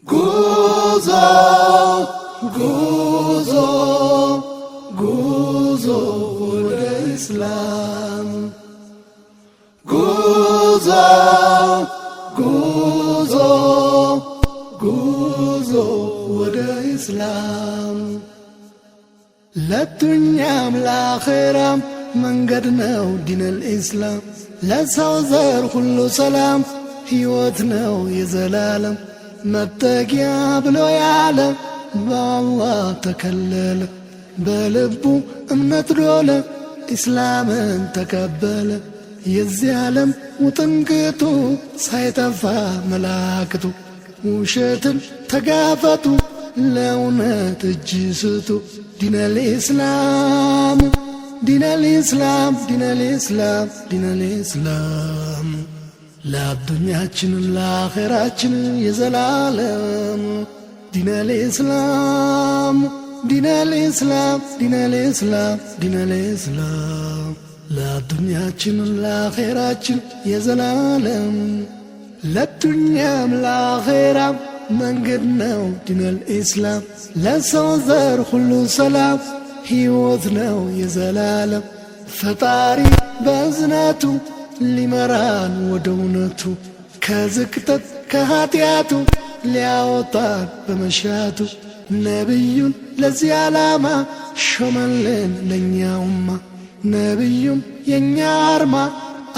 ጉዞ ጉዞ ጉዞ ወደ ኢስላም ጉዞ ጉዞ ጉዞ ወደ ኢስላም ለዱንያም ለአኺራም መንገድ ነው ዲነል ኢስላም ለሰው ዘር ሁሉ ሰላም ሕይወት ነው የዘላለም መጠጊያ ብሎ ያለ በአላህ ተከለለ በልቡ እምነት ዶለ ኢስላምን ተቀበለ የዚህ ዓለም ውጥንቅጡ ሳይጠፋ መላክቱ ውሸትን ተጋፈጡ ለእውነት እጅ ስጡ ዲነል ኢስላም ዲነል ኢስላም ዲነል ኢስላም ዲነል ኢስላም ለአዱኛችን ለአኺራችን የዘላለም ዲነል ኢስላም ዲነል ኢስላም ዲነል ኢስላም ዲነል ኢስላም ለአዱኛችን ለአኺራችን የዘላለም ለዱንያም ለአኺራም መንገድ ነው ዲነል ኢስላም ለሰው ዘር ሁሉ ሰላም ሕይወት ነው የዘላለም ፈጣሪ በእዝነቱ ሊመራን ወደ እውነቱ ከዝቅጠት ከኀጢአቱ ሊያወጣን በመሻቱ ነቢዩን ለዚህ ዓላማ ሾመልን ለእኛውማ ነቢዩም የእኛ አርማ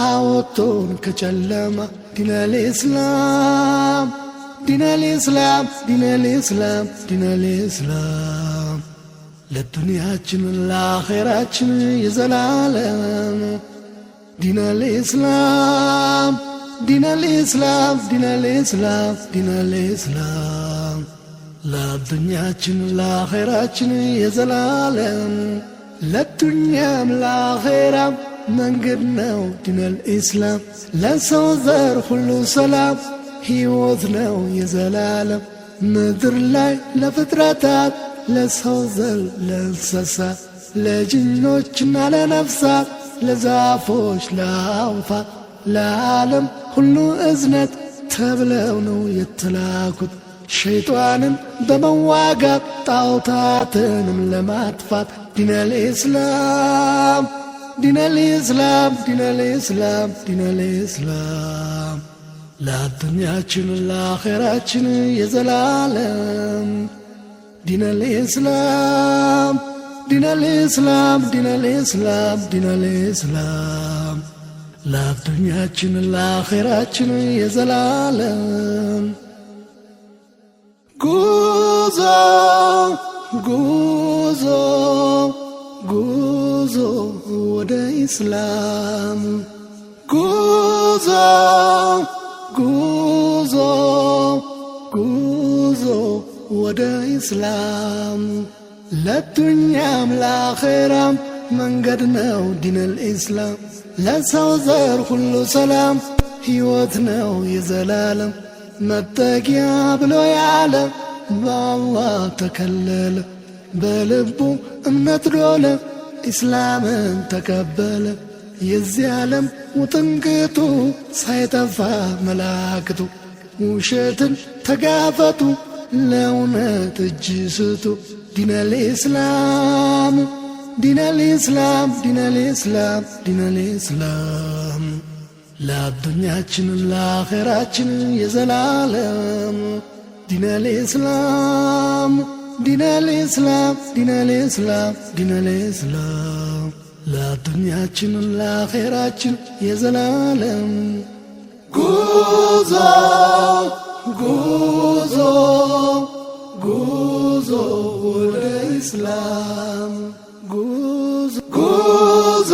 አወጦን ከጨለማ ዲነል ኢስላም ዲነል ኢስላም ዲነል ኢስላም ዲነል ኢስላም ለዱንያችን ለአኺራችን የዘላለም ዲነል ኢስላም ዲነል ኢስላም ዲነል ኢስላም ዲነል ኢስላም ለዱንያችን ለአኺራችን የዘላለም ለዱንያም ለአኺራም መንገድ ነው ዲነል ኢስላም ለሰው ዘር ሁሉ ሰላም ሕይወት ነው የዘላለም ምድር ላይ ለፍጥረታት ለሰው ዘር ለእንስሳት ለጅኖችና ለነፍሳት ለዛፎች ለአዕዋፋት ለዓለም ሁሉ እዝነት ተብለው ነው የተላኩት ሸይጣንን በመዋጋት ጣዖታትንም ለማጥፋት ዲነል ኢስላም ዲነል ኢስላም ዲነል ኢስላም ዲነል ኢስላም ለዱንያችን ለአኺራችን የዘላለም ዲነል ኢስላም ዲነል ኢስላም ዲነል ኢስላም ዲነል ኢስላም ለዱንያችን ለአኺራችን የዘላለም ጉዞ ጉዞ ጉዞ ወደ ኢስላም ጉዞ ጉዞ ጉዞ ወደ ኢስላም ለዱንያም ለአኺራም መንገድ ነው ዲነል ኢስላም ለሰው ዘር ሁሉ ሰላም ሕይወት ነው የዘላለም መጠጊያ ብሎ ያለ በአላህ ተከለለ በልቡ እምነት ዶለ ኢስላምን ተቀበለ የዚህ ዓለም ውጥንቅጡ ሳይጠፋ መላክቱ ውሸትን ተጋፈጡ ለእውነት እጅ ስጡ ዲነል ኢስላም ዲነል ኢስላም ዲነል ኢስላም ዲነል ኢስላም ለዱንያችን ለአኺራችን የዘላለም ዲነል ኢስላም ዲነል ኢስላም ዲነል ኢስላም ዲነል ኢስላም ለዱንያችን ለአኺራችን የዘላለም ጉዞ ጉዞ ጉዞ ወደ ኢስላም ጉዞ ጉዞ